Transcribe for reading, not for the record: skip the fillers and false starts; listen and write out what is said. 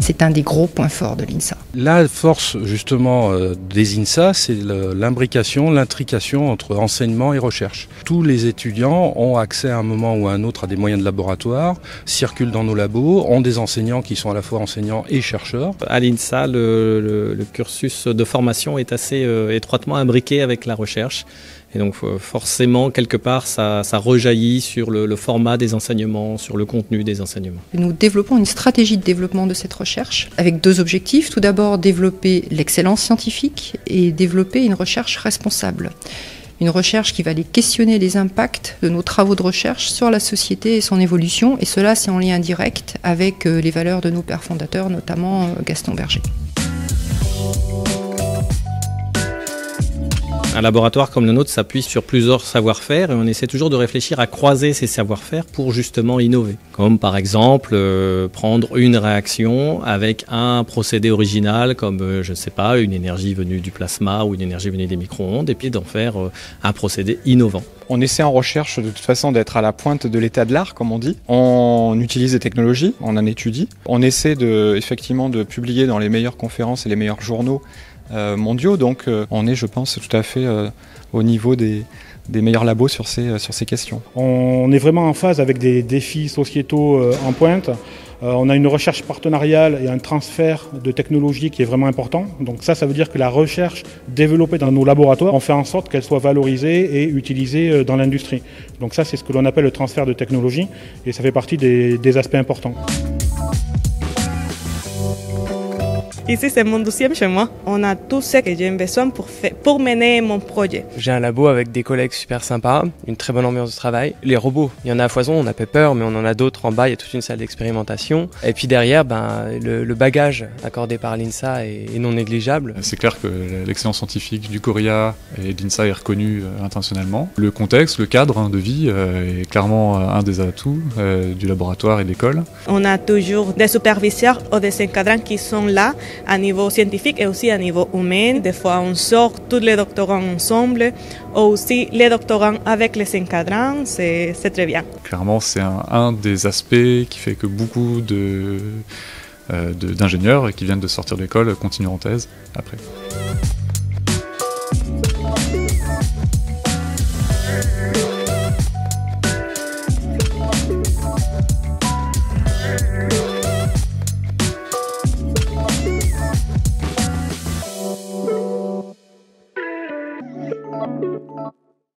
C'est un des gros points forts de l'INSA. La force justement des INSA, c'est l'imbrication, l'intrication entre enseignement et recherche. Tous les étudiants ont accès à un moment ou à un autre à des moyens de laboratoire, circulent dans nos labos, ont des enseignants qui sont à la fois enseignants et chercheurs. À l'INSA, le cursus de formation est assez étroitement imbriqué avec la recherche. Et donc forcément, quelque part, ça rejaillit sur le format des enseignements, sur le contenu des enseignements. Nous développons une stratégie de développement de cette recherche avec deux objectifs. Tout d'abord, développer l'excellence scientifique et développer une recherche responsable. Une recherche qui va aller questionner les impacts de nos travaux de recherche sur la société et son évolution. Et cela, c'est en lien direct avec les valeurs de nos pères fondateurs, notamment Gaston Berger. Un laboratoire comme le nôtre s'appuie sur plusieurs savoir-faire et on essaie toujours de réfléchir à croiser ces savoir-faire pour justement innover. Comme par exemple prendre une réaction avec un procédé original comme, je ne sais pas, une énergie venue du plasma ou une énergie venue des micro-ondes et puis d'en faire un procédé innovant. On essaie en recherche de toute façon d'être à la pointe de l'état de l'art, comme on dit. On utilise des technologies, on en étudie. On essaie effectivement de publier dans les meilleures conférences et les meilleurs journaux mondiaux, donc on est, je pense, tout à fait au niveau des meilleurs labos sur ces questions. On est vraiment en phase avec des défis sociétaux en pointe. On a une recherche partenariale et un transfert de technologie qui est vraiment important. Donc ça veut dire que la recherche développée dans nos laboratoires, on fait en sorte qu'elle soit valorisée et utilisée dans l'industrie. Donc ça, c'est ce que l'on appelle le transfert de technologie et ça fait partie des aspects importants. Ici, c'est mon 12e chez moi. On a tout ce que j'ai besoin pour mener mon projet. J'ai un labo avec des collègues super sympas, une très bonne ambiance de travail. Les robots, il y en a à foison, on a Pepper, mais on en a d'autres en bas, il y a toute une salle d'expérimentation. Et puis derrière, le bagage accordé par l'INSA est non négligeable. C'est clair que l'excellence scientifique du Coria et de l'INSA est reconnue internationalement. Le contexte, le cadre de vie est clairement un des atouts du laboratoire et de l'école. On a toujours des superviseurs ou des encadrants qui sont là à niveau scientifique et aussi à niveau humain. Des fois, on sort tous les doctorants ensemble, ou aussi les doctorants avec les encadrants, c'est très bien. Clairement, c'est un des aspects qui fait que beaucoup d'ingénieurs qui viennent de sortir de l'école continuent en thèse après. Thank you.